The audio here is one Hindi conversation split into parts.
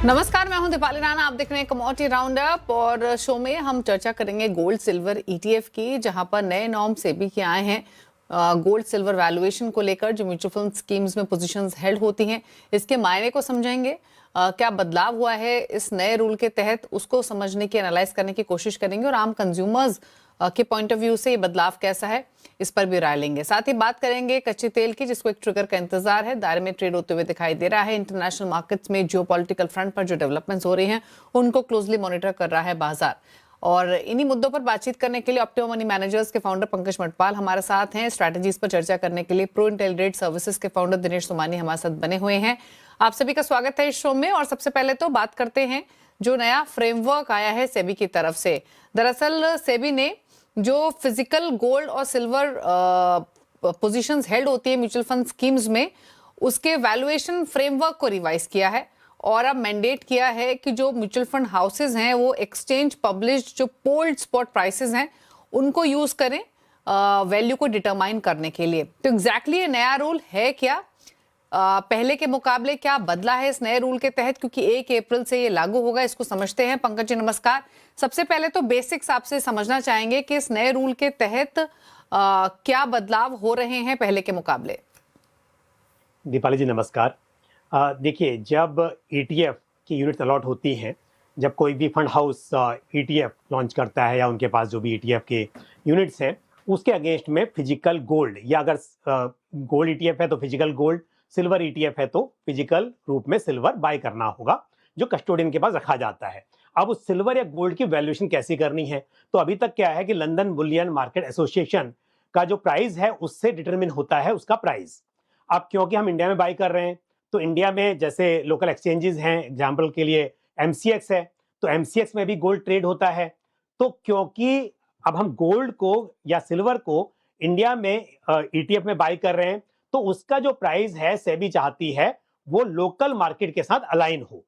नमस्कार, मैं हूं दीपाली राणा। आप देख रहे हैं कमोडिटी राउंडअप और शो में हम चर्चा करेंगे गोल्ड सिल्वर ईटीएफ की, जहां पर नए नॉर्म सेबी के आए हैं गोल्ड सिल्वर वैल्यूएशन को लेकर। जो म्यूचुअल फंड स्कीम्स में पोजीशंस हेल्ड होती हैं, इसके मायने को समझेंगे। क्या बदलाव हुआ है इस नए रूल के तहत, उसको समझने की, एनालाइज करने की कोशिश करेंगे और आम कंज्यूमर्स के पॉइंट ऑफ व्यू से ये बदलाव कैसा है, इस पर भी राय लेंगे। साथ ही बात करेंगे कच्चे तेल की, जिसको एक ट्रिगर का इंतजार है, दायरे में ट्रेड होते हुए दिखाई दे रहा है। इंटरनेशनल मार्केट्स में जियोपॉलिटिकल फ्रंट पर जो डेवलपमेंट्स हो रही हैं, उनको क्लोजली मॉनिटर कर रहा है बाजार। और इन्हीं मुद्दों पर बातचीत करने के लिए ऑप्टिमम मनी मैनेजर्स के फाउंडर पंकज मटपाल हमारे साथ हैं। स्ट्रैटेजीज पर चर्चा करने के लिए प्रो इंटेलिजेंट सर्विसेज के फाउंडर दिनेश सोमानी हमारे साथ बने हुए हैं। आप सभी का स्वागत है इस शो में। और सबसे पहले तो बात करते हैं जो नया फ्रेमवर्क आया है सेबी की तरफ से। दरअसल सेबी ने जो फिजिकल गोल्ड और सिल्वर पोजीशंस हेल्ड होती है म्यूचुअल फंड स्कीम्स में, उसके वैल्यूएशन फ्रेमवर्क को रिवाइज किया है और अब मैंडेट किया है कि जो म्यूचुअल फंड हाउसेज हैं वो एक्सचेंज पब्लिश्ड जो पोल्ड स्पॉट प्राइसेस हैं उनको यूज करें वैल्यू को डिटरमाइन करने के लिए। तो एग्जैक्टली ये नया रूल है क्या, पहले के मुकाबले क्या बदला है इस नए रूल के तहत, क्योंकि 1 अप्रैल से ये लागू होगा, इसको समझते हैं। पंकज जी नमस्कार। सबसे पहले तो बेसिक्स आपसे समझना चाहेंगे कि इस नए रूल के तहत क्या बदलाव हो रहे हैं पहले के मुकाबले। दीपाली जी नमस्कार। देखिए, जब ईटीएफ की यूनिट अलॉट होती हैं, जब कोई भी फंड हाउस ईटीएफ लॉन्च करता है या उनके पास जो भी ईटीएफ के यूनिट्स हैं उसके अगेंस्ट में फिजिकल गोल्ड, या अगर गोल्ड ईटीएफ है तो फिजिकल गोल्ड, सिल्वर ईटीएफ है तो फिजिकल रूप में सिल्वर बाय करना होगा जो कस्टोडियन के पास रखा जाता है। अब उस सिल्वर या गोल्ड की वैल्यूएशन कैसे करनी है, तो अभी तक क्या है कि लंदन बुलियन मार्केट एसोसिएशन का जो प्राइस है उससे डिटरमिन होता है उसका प्राइस। अब क्योंकि हम इंडिया में बाय कर रहे हैं तो इंडिया में जैसे लोकल एक्सचेंजेस हैं, एग्जाम्पल के लिए एमसीएक्स है, तो एमसीएक्स में भी गोल्ड ट्रेड होता है। तो क्योंकि अब हम गोल्ड को या सिल्वर को इंडिया में ईटीएफ में बाय कर रहे हैं, तो उसका जो प्राइस है सेबी चाहती है वो लोकल मार्केट के साथ अलाइन हो।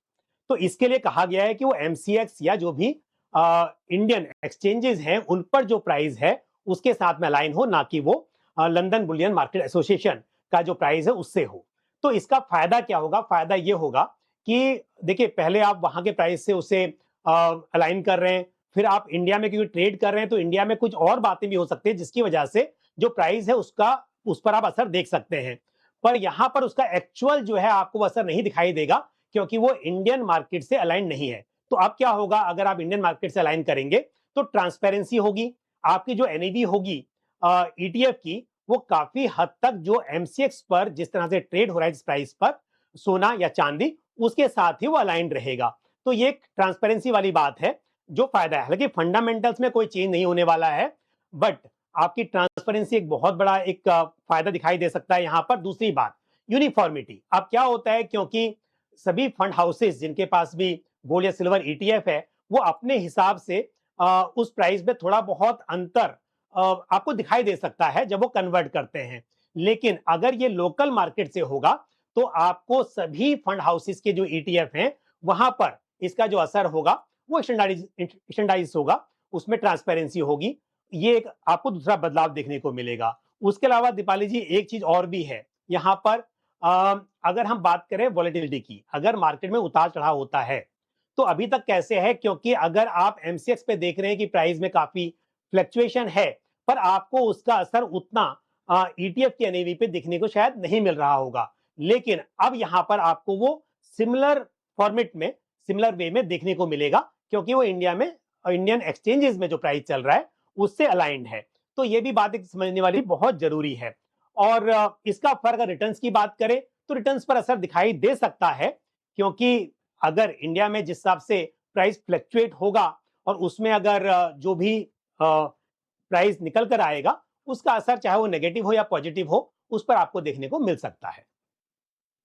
तो इसके लिए कहा गया है कि वो एमसीएक्स या जो भी इंडियन एक्सचेंजेस हैं उन पर जो प्राइस है उसके साथ में अलाइन हो, ना कि वो लंदन बुलियन मार्केट एसोसिएशन का जो प्राइस है उससे हो। तो इसका फायदा क्या होगा? फायदा ये होगा कि देखिए, पहले आप वहां के प्राइस से उसे अलाइन कर रहे हैं, फिर आप इंडिया में क्योंकि ट्रेड कर रहे हैं तो इंडिया में कुछ और बातें भी हो सकती है जिसकी वजह से जो प्राइस है उसका उस पर आप असर देख सकते हैं। पर यहां पर उसका एक्चुअल जो है आपको असर नहीं दिखाई देगा क्योंकि वो इंडियन मार्केट से अलाइन नहीं है। तो अब क्या होगा, अगर आप इंडियन मार्केट से अलाइन करेंगे तो ट्रांसपेरेंसी होगी, आपकी जो एनएवी होगी ईटीएफ की वो काफी हद तक जो एमसीएक्स पर जिस तरह से ट्रेड हो रहा है जिस प्राइस पर सोना या चांदी, उसके साथ ही वो अलाइन रहेगा। तो ये एक ट्रांसपेरेंसी वाली बात है जो फायदा है। हालांकि फंडामेंटल्स में कोई चेंज नहीं होने वाला है, बट आपकी ट्रांसपेरेंसी एक बहुत बड़ा एक फायदा दिखाई दे सकता है यहाँ पर। दूसरी बात, यूनिफॉर्मिटी। अब क्या होता है, क्योंकि सभी फंड हाउसेस जिनके पास भी गोल्ड या सिल्वर ईटीएफ है वो अपने हिसाब से उस प्राइस में थोड़ा बहुत अंतर आपको दिखाई दे सकता है जब वो कन्वर्ट करते हैं। लेकिन अगर ये लोकल मार्केट से होगा तो आपको सभी फंड हाउसेस के जो ईटीएफ हैं वहां पर इसका जो असर होगा वो स्टैंडर्डाइज होगा, उसमें ट्रांसपेरेंसी होगी। ये एक आपको दूसरा बदलाव देखने को मिलेगा। उसके अलावा दीपाली जी एक चीज और भी है यहाँ पर। अगर हम बात करें वॉलेटिलिटी की, अगर मार्केट में उतार चढ़ाव होता है तो अभी तक कैसे है, क्योंकि अगर आप एमसीएक्स पे देख रहे हैं कि प्राइस में काफी फ्लक्चुएशन है पर आपको उसका असर उतना ईटीएफ की एनएवी पे दिखने को शायद नहीं मिल रहा होगा। लेकिन अब यहां पर आपको वो सिमिलर फॉर्मेट में, सिमिलर वे में देखने को मिलेगा क्योंकि वो इंडिया में इंडियन एक्सचेंजेस में जो प्राइस चल रहा है उससे अलाइंड है। तो ये भी बात एक समझने वाली बहुत जरूरी है। और इसका फर्क अगर रिटर्न्स की बात करें तो रिटर्न्स पर असर दिखाई दे सकता है, क्योंकि अगर इंडिया में जिस हिसाब से प्राइस फ्लक्चुएट होगा और उसमें अगर जो भी प्राइस निकल कर आएगा उसका असर चाहे वो नेगेटिव हो या पॉजिटिव हो उस पर आपको देखने को मिल सकता है।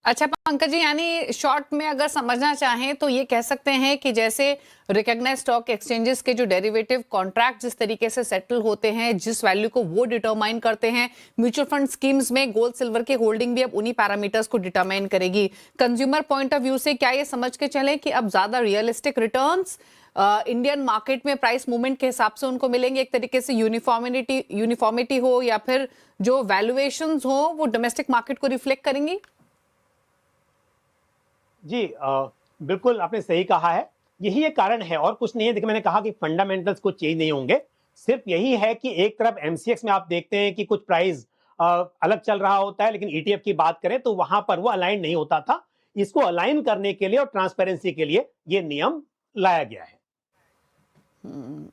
अच्छा पंकज जी, यानी शॉर्ट में अगर समझना चाहें तो ये कह सकते हैं कि जैसे रिकॉग्नाइज्ड स्टॉक एक्सचेंजेस के जो डेरिवेटिव कॉन्ट्रैक्ट जिस तरीके से सेटल होते हैं, जिस वैल्यू को वो डिटरमाइन करते हैं, म्यूचुअल फंड स्कीम्स में गोल्ड सिल्वर की होल्डिंग भी अब उन्हीं पैरामीटर्स को डिटरमाइन करेगी। कंज्यूमर पॉइंट ऑफ व्यू से क्या ये समझ के चलें कि अब ज्यादा रियलिस्टिक रिटर्न्स इंडियन मार्केट में प्राइस मूवमेंट के हिसाब से उनको मिलेंगे, एक तरीके से यूनिफॉर्मिटी हो या फिर जो वैल्यूएशंस हो वो डोमेस्टिक मार्केट को रिफ्लेक्ट करेंगी? जी, बिल्कुल आपने सही कहा है। यही एक कारण है और कुछ नहीं है। देखिए मैंने कहा कि फंडामेंटल्स कुछ चेंज नहीं होंगे। सिर्फ यही है कि एक तरफ एमसीएक्स में आप देखते हैं कि कुछ प्राइस अलग चल रहा होता है, लेकिन ईटीएफ की बात करें तो वहां पर वो अलाइन नहीं होता था। इसको अलाइन करने के लिए और ट्रांसपेरेंसी के लिए ये नियम लाया गया है।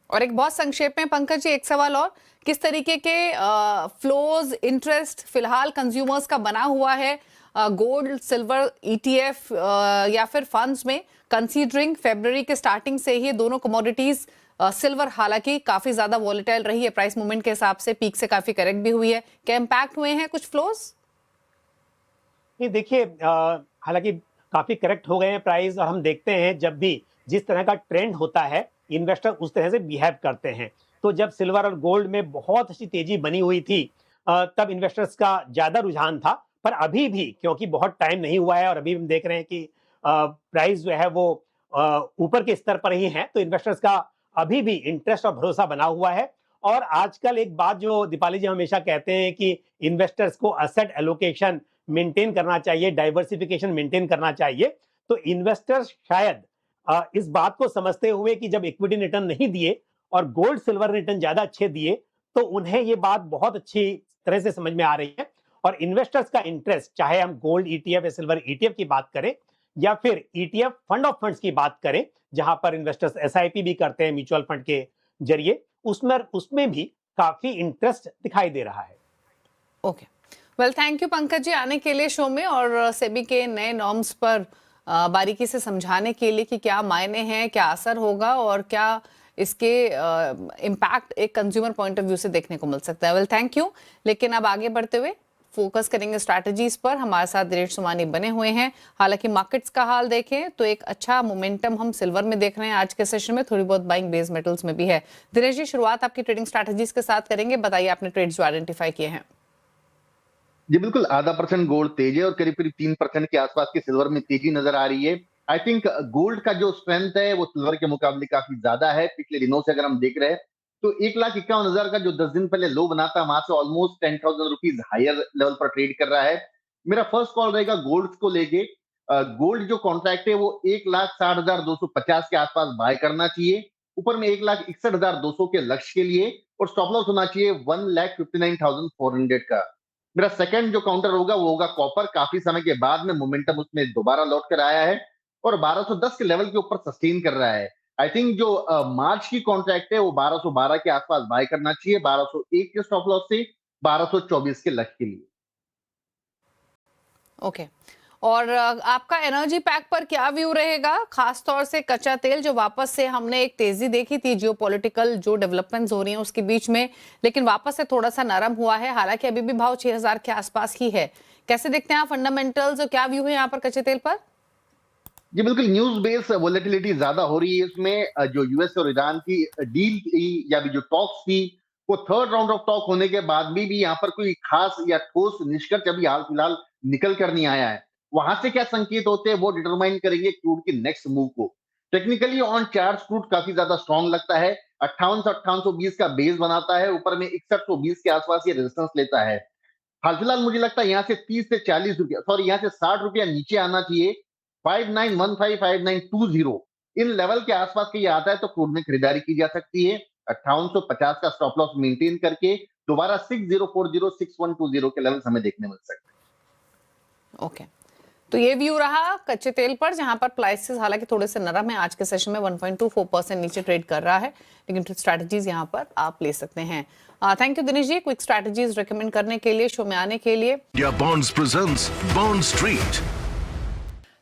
और एक बहुत संक्षेप में पंकज जी एक सवाल और, किस तरीके के फ्लोज इंटरेस्ट फिलहाल कंज्यूमर्स का बना हुआ है गोल्ड सिल्वर ईटीएफ या फिर फंड्स में, कंसीडरिंग फरवरी के स्टार्टिंग से ही दोनों कमोडिटीज, सिल्वर हालांकि काफी ज्यादा वॉलेटाइल रही है प्राइस मूवमेंट के हिसाब से, पीक से काफी करेक्ट भी हुई है, क्या इंपैक्ट हुए हैं कुछ फ्लोज? ये देखिए हालांकि काफी करेक्ट हो गए हैं प्राइस और हम देखते हैं जब भी जिस तरह का ट्रेंड होता है इन्वेस्टर उस तरह से बिहेव करते हैं। तो जब सिल्वर और गोल्ड में बहुत अच्छी तेजी बनी हुई थी तब इन्वेस्टर्स का ज्यादा रुझान था। पर अभी भी क्योंकि बहुत टाइम नहीं हुआ है और अभी हम देख रहे हैं कि प्राइस जो है वो ऊपर के स्तर पर ही है, तो इन्वेस्टर्स का अभी भी इंटरेस्ट और भरोसा बना हुआ है। और आजकल एक बात जो दीपाली जी हमेशा कहते हैं कि इन्वेस्टर्स को असेट एलोकेशन मेंटेन करना चाहिए, डाइवर्सिफिकेशन मेंटेन करना चाहिए। तो इन्वेस्टर्स शायद इस बात को समझते हुए कि जब इक्विटी रिटर्न नहीं दिए और गोल्ड सिल्वर रिटर्न ज्यादा अच्छे दिए, तो उन्हें ये बात बहुत अच्छी तरह से समझ में आ रही है। और इन्वेस्टर्स का इंटरेस्ट, चाहे हम गोल्ड ईटीएफ या सिल्वर ईटीएफ की बात करें या फिर ईटीएफ फंड ऑफ फंड्स की बात करें, जहां पर इन्वेस्टर्स एसआईपी भी करते हैं म्यूचुअल फंड के जरिए, उसमें भी काफी इंटरेस्ट दिखाई दे रहा है। Okay, well thank you Pankaj ji आने के लिए शो में और सेबी के नए नॉर्म्स पर बारीकी से समझाने के लिए कि क्या मायने हैं, क्या असर होगा और क्या इसके इम्पैक्ट एक कंज्यूमर पॉइंट ऑफ व्यू से देखने को मिल सकता है। Well thank you. लेकिन अब आगे बढ़ते हुए फोकस करेंगे स्ट्रैटेजीज पर। हमारे साथ दिनेश सोमानी बने हुए हैं। हालांकि मार्केट्स का हाल देखें तो एक अच्छा मोमेंटम हम सिल्वर में देख रहे हैं आज के सेशन में, थोड़ी बहुत बाइंग बेस मेटल्स में भी है। दिनेश जी शुरुआत आपकी ट्रेडिंग स्ट्रैटेजीज के साथ करेंगे, बताइए आपने ट्रेड्स जो आइडेंटिफाई किए हैं। जी बिल्कुल, 0.5% गोल्ड तेज है और करीब करीब 3% के आसपास की सिल्वर में तेजी नजर आ रही है। आई थिंक गोल्ड का जो स्ट्रेंथ है वो सिल्वर के मुकाबले काफी ज्यादा है। पिछले दिनों से अगर हम देख रहे हैं तो 1,51,000 का जो 10 दिन पहले लो बना था, वहां से ऑलमोस्ट 10,000 रुपीज हायर लेवल पर ट्रेड कर रहा है। मेरा फर्स्ट कॉल रहेगा गोल्ड को लेके। गोल्ड जो कॉन्ट्रैक्ट है वो 1,60,250 के आसपास बाय करना चाहिए, ऊपर में 1,61,200 के लक्ष्य के लिए, और स्टॉप लॉस होना चाहिए 1,59,400 का। मेरा सेकंड जो काउंटर होगा वो होगा कॉपर। काफी समय के बाद में मोमेंटम उसमें दोबारा लौट कर आया है और 1210 के लेवल के ऊपर सस्टेन कर रहा है। आई थिंक जो मार्च की कॉन्ट्रैक्ट है वो 1212 के आसपास बाय करना चाहिए, 1201 के स्टॉप लॉस से 1224 के लक्ष्य के लिए। ओके, और आपका एनर्जी पैक पर क्या व्यू रहेगा, खासतौर से कच्चा तेल जो वापस से हमने एक तेजी देखी थी जियोपॉलिटिकल जो डेवलपमेंट्स हो रही हैं उसके बीच में, लेकिन वापस से थोड़ा सा नरम हुआ है, हालांकि अभी भी भाव 6,000 के आसपास ही है। कैसे देखते हैं आप फंडामेंटल्स और क्या व्यू है यहाँ पर कच्चे तेल पर? जी बिल्कुल, न्यूज बेस्ड वोलेटिलिटी ज्यादा हो रही है इसमें। जो यूएस और ईरान की डील थी या भी जो टॉक्स थी, वो थर्ड राउंड ऑफ टॉक होने के बाद भी यहाँ पर कोई खास या ठोस निष्कर्ष अभी हाल फिलहाल निकल कर नहीं आया है। वहां से क्या संकेत होते हैं वो डिटरमाइन करेंगे क्रूड की नेक्स्ट मूव को। टेक्निकली ऑन चार्ट क्रूड काफी ज्यादा स्ट्रॉन्ग लगता है, 58 से 5820 का बेस बनाता है, ऊपर में 6120 के आसपास ये रेजिस्टेंस लेता है। हाल फिलहाल मुझे लगता है यहाँ से 30 से 40 रुपया, सॉरी यहाँ से 60 रुपया नीचे आना चाहिए। 5915 5920 इन लेवल के आसपास के ये आता है तो क्रूड में खरीदारी की जा सकती है। 5850 का स्टॉप लॉस मेंटेन करके दोबारा 6040 6120 के लेवल हमें देखने मिल सकते हैं। ओके, तो ये व्यू रहा कच्चे तेल पर, जहां पर प्राइसेस हालांकि थोड़े से नरम है, आज के सेशन में 1.24% नीचे ट्रेड कर रहा है, लेकिन स्ट्रैटेजीज यहां पर आप ले सकते हैं। Thank you Dinesh ji, quick strategies recommend करने के लिए, शो में आने के लिए। India Bonds presents Bond Street.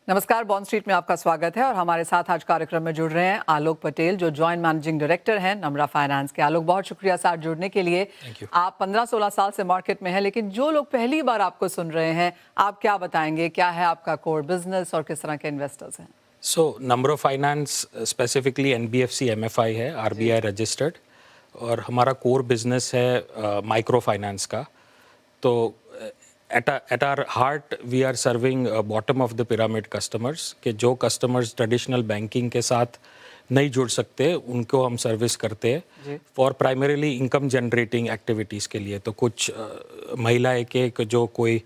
नमस्कार, बॉन्ड स्ट्रीट में आपका स्वागत है और हमारे साथ आज कार्यक्रम में जुड़ रहे हैं आलोक पटेल जो जॉइंट मैनेजिंग डायरेक्टर हैं नम्रा फाइनेंस के। आलोक, बहुत शुक्रिया साथ जुड़ने के लिए। आप 15-16 साल से मार्केट में हैं, लेकिन जो लोग पहली बार आपको सुन रहे हैं, आप क्या बताएंगे, क्या है आपका कोर बिजनेस और किस तरह के इन्वेस्टर्स हैं? नम्रा फाइनेंस स्पेसिफिकली NBFC MFI है, RBI रजिस्टर्ड, और हमारा कोर बिजनेस है माइक्रो फाइनेंस का। तो at our heart we are serving bottom of the pyramid customers, कि जो कस्टमर्स ट्रेडिशनल बैंकिंग के साथ नहीं जुड़ सकते उनको हम सर्विस करते हैं for primarily income generating activities के लिए। तो कुछ महिलाएं के जो कोई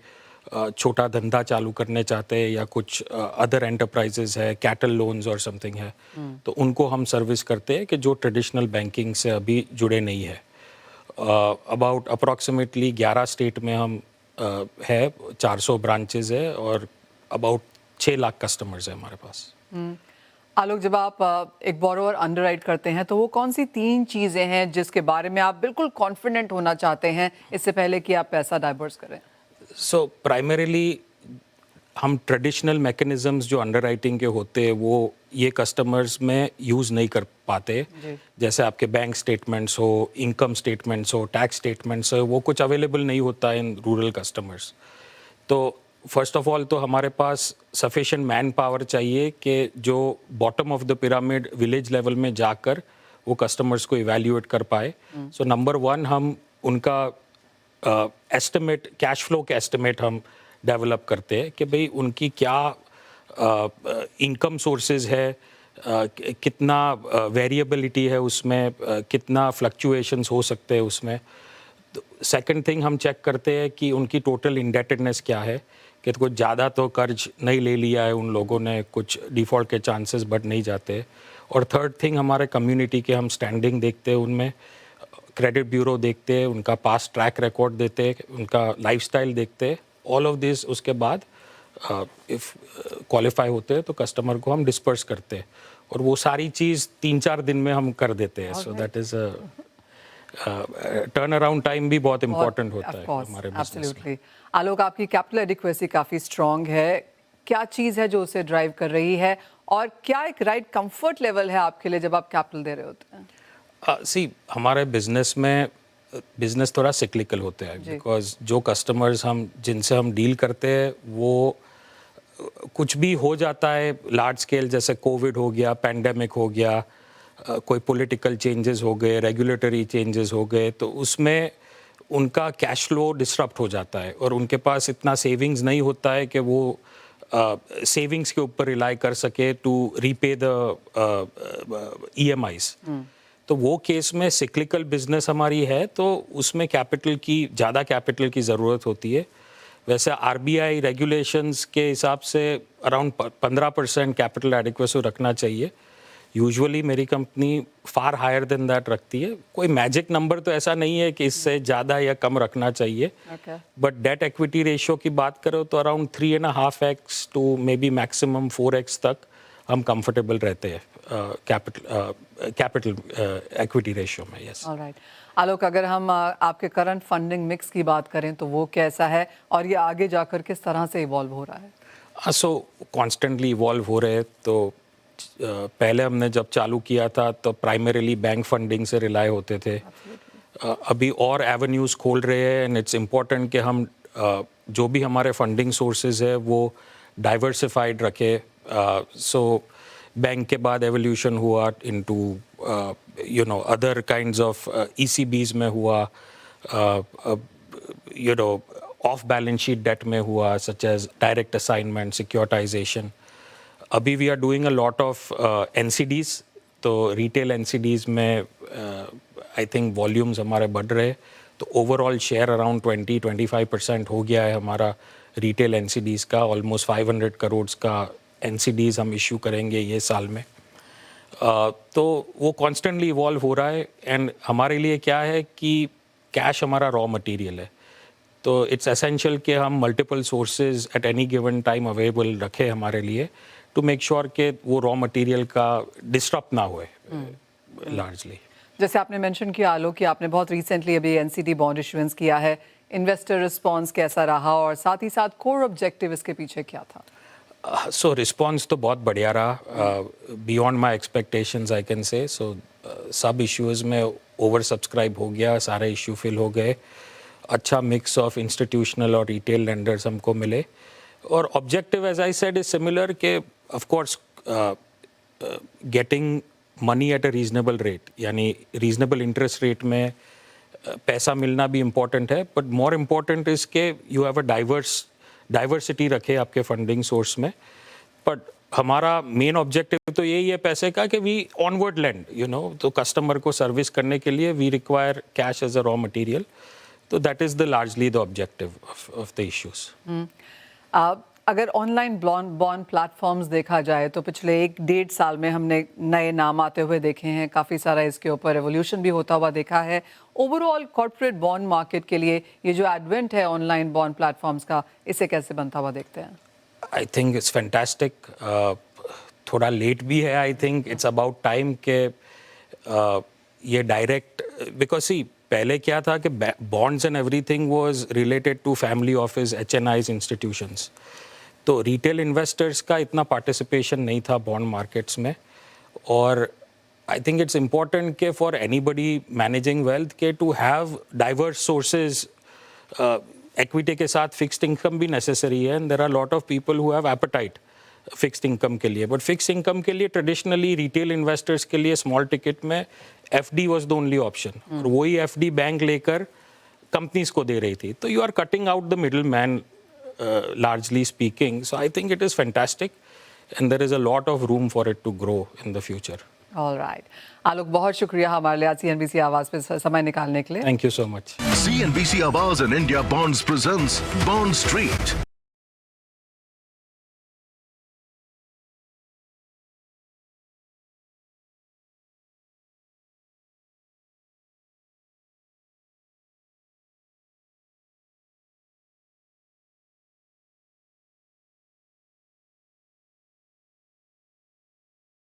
छोटा धंधा चालू करने चाहते हैं या कुछ अदर एंटरप्राइजेज है, कैटल लोन्स और समथिंग है, तो उनको हम सर्विस करते हैं कि जो ट्रेडिशनल बैंकिंग से अभी जुड़े नहीं है। अबाउट अप्रॉक्सीमेटली 11 स्टेट में हम है, 400 ब्रांचेज है और अबाउट 6 लाख कस्टमर्स है हमारे पास। आलोक, जब आप एक बोरोवर अंडरराइट करते हैं तो वो कौन सी 3 चीज़ें हैं जिसके बारे में आप बिल्कुल कॉन्फिडेंट होना चाहते हैं इससे पहले कि आप पैसा डाइवर्स करें? सो प्राइमरीली हम ट्रेडिशनल मैकेनिज्म्स जो अंडरराइटिंग के होते हैं वो ये कस्टमर्स में यूज़ नहीं कर पाते। जैसे आपके बैंक स्टेटमेंट्स हो, इनकम स्टेटमेंट्स हो, टैक्स स्टेटमेंट्स हो, वो कुछ अवेलेबल नहीं होता इन रूरल कस्टमर्स। तो फर्स्ट ऑफ ऑल तो हमारे पास सफिशिएंट मैन पावर चाहिए कि जो bottom of the pyramid village level में जाकर वो कस्टमर्स को इवैल्यूएट कर पाए। सो नंबर 1 हम उनका एस्टिमेट, कैश फ्लो के एस्टिमेट हम डेवलप करते हैं कि भाई उनकी क्या इनकम सोर्सेज है, कितना वेरिएबिलिटी है उसमें, कितना फ्लक्चुएशंस हो सकते हैं उसमें। सेकंड थिंग हम चेक करते हैं कि उनकी टोटल इंडेटेडनेस क्या है, कि कुछ ज़्यादा तो कर्ज नहीं ले लिया है उन लोगों ने, कुछ डिफ़ॉल्ट के चांसेस बढ़ नहीं जाते। और थर्ड थिंग हमारे कम्युनिटी के हम स्टैंडिंग देखते हैं, उनमें क्रेडिट ब्यूरो देखते हैं, उनका पास्ट ट्रैक रिकॉर्ड देते हैं, उनका लाइफस्टाइल देखते हैं। ऑल ऑफ दिस उसके बाद इफ़ क्वालिफाई होते हैं तो कस्टमर को हम डिस्पर्स करते हैं और वो सारी चीज़ 3-4 दिन में हम कर देते हैं। So that is turn around time भी बहुत इंपॉर्टेंट होता है हमारे बिजनेस में। आलोक, आपकी कैपिटल एडिक्वेसी काफ़ी स्ट्रॉन्ग है, क्या चीज़ है जो उसे ड्राइव कर रही है और क्या एक राइट कंफर्ट लेवल है आपके लिए जब आप कैपिटल दे रहे होते हैं? हमारे बिजनेस में बिजनेस थोड़ा सिक्लिकल होते हैं, बिकॉज जो कस्टमर्स जिनसे हम डील करते हैं वो कुछ भी हो जाता है लार्ज स्केल, जैसे कोविड हो गया, पैंडेमिक हो गया, कोई पॉलिटिकल चेंजेस हो गए, रेगुलेटरी चेंजेस हो गए, तो उसमें उनका कैश फ्लो डिसरप्ट हो जाता है और उनके पास इतना सेविंग्स नहीं होता है कि वो सेविंग्स के ऊपर रिलाई कर सके टू रीपे द EMIs। तो वो केस में सिक्लिकल बिजनेस हमारी है, तो उसमें कैपिटल की, ज़्यादा कैपिटल की ज़रूरत होती है। वैसे RBI रेगुलेशंस के हिसाब से अराउंड 15% कैपिटल एडिक्वेसी रखना चाहिए। यूजुअली मेरी company far higher than that रखती है। कोई मैजिक नंबर तो ऐसा नहीं है कि इससे ज़्यादा या कम रखना चाहिए, बट डेट एक्विटी रेशियो की बात करो तो around 3.5x to may be maximum 4x तक हम कंफर्टेबल रहते हैं कैपिटल एक्विटी रेशियो में। यस। ऑलराइट आलोक, अगर हम आपके करंट फंडिंग मिक्स की बात करें तो वो कैसा है और ये आगे जाकर किस तरह से इवॉल्व हो रहा है? सो कॉन्स्टेंटली इवॉल्व हो रहे हैं। तो पहले हमने जब चालू किया था तो प्राइमरीली बैंक फंडिंग से रिलाई होते थे। अभी और एवेन्यूज़ खोल रहे हैं एंड इट्स इम्पॉर्टेंट कि हम जो भी हमारे फंडिंग सोर्सेज है वो डाइवर्सिफाइड रखे। सो बैंक के बाद एवोल्यूशन हुआ into other kinds of ECBs में हुआ, ऑफ बैलेंस शीट डेट में हुआ, such as direct assignment, securitisation. अभी we are doing a lot of NCDs, तो रिटेल NCDs में आई थिंक वॉल्यूम्स हमारे बढ़ रहे हैं, तो ओवरऑल शेयर अराउंड 20-25% हो गया है हमारा रिटेल NCDs का। ऑलमोस्ट 500 करोड़ का NCDs हम इशू करेंगे ये साल में। तो वो कॉन्स्टेंटली इवॉल्व हो रहा है एंड हमारे लिए क्या है कि कैश हमारा रॉ मटेरियल है, तो इट्स एसेंशियल कि हम multiple sources at any given time available रखें हमारे लिए, टू मेक श्योर कि वो रॉ मटेरियल का डिस्टर्ब ना होए लार्जली। जैसे आपने मेंशन किया आलोक कि आपने बहुत रिसेंटली अभी NCD बॉन्ड इशुएंस किया है, इन्वेस्टर रिस्पांस कैसा रहा और साथ ही साथ कोर ऑब्जेक्टिव इसके पीछे क्या था? सो रिस्पांस तो बहुत बढ़िया रहा, beyond my expectations I can say. So सब इश्यूज़ में ओवर सब्सक्राइब हो गया, सारे इशू फिल हो गए, अच्छा मिक्स ऑफ इंस्टीट्यूशनल और रिटेल लेंडर्स हमको मिले। और objective as I said is similar के of course getting money at a reasonable rate, यानी रीजनेबल इंटरेस्ट रेट में पैसा मिलना भी इम्पॉर्टेंट है, बट मोर इम्पॉर्टेंट इज के यू हैव अ डाइवर्सिटी रखे आपके फंडिंग सोर्स में। बट हमारा मेन ऑब्जेक्टिव तो यही है पैसे का कि वी ऑनवर्ड लेंड, तो कस्टमर को सर्विस करने के लिए we require cash as a raw material. तो that is the largely the objective of the issues. अगर ऑनलाइन बॉन्ड प्लेटफॉर्म्स देखा जाए तो पिछले 1-1.5 साल में हमने नए नाम आते हुए देखे हैं, काफ़ी सारा इसके ऊपर रेवोल्यूशन भी होता हुआ देखा है. ओवरऑल कॉर्पोरेट बॉन्ड मार्केट के लिए ये जो एडवेंट है ऑनलाइन बॉन्ड प्लेटफॉर्म्स का, इसे कैसे बनता हुआ देखते हैं? I think it's fantastic. थोड़ा लेट भी है. I think it's about time के ये डायरेक्ट, बिकॉज सी पहले क्या था कि bonds and everything was related to family office, HNIs, institutions. तो रिटेल इन्वेस्टर्स का इतना पार्टिसिपेशन नहीं था बॉन्ड मार्केट्स में. और आई थिंक इट्स इम्पॉर्टेंट के फॉर एनीबडी मैनेजिंग वेल्थ के to have diverse sources. Equity के साथ फिक्स्ड इनकम भी नेसेसरी है, and there are lot of people who have appetite fixed income के लिए. बट फिक्स्ड इनकम के लिए ट्रेडिशनली रिटेल इन्वेस्टर्स के लिए स्मॉल टिकट में FD was the only option. और वही FD बैंक लेकर कंपनीज को दे रही थी. तो you are cutting out the middle man largely speaking. So I think it is fantastic and there is a lot of room for it to grow in the future. All right. आलोक, बहुत शुक्रिया हमारे लिए CNBC आवाज़ पे समय निकालने के लिए. Thank you so much. CNBC Awaaz and India Bonds presents Bond Street.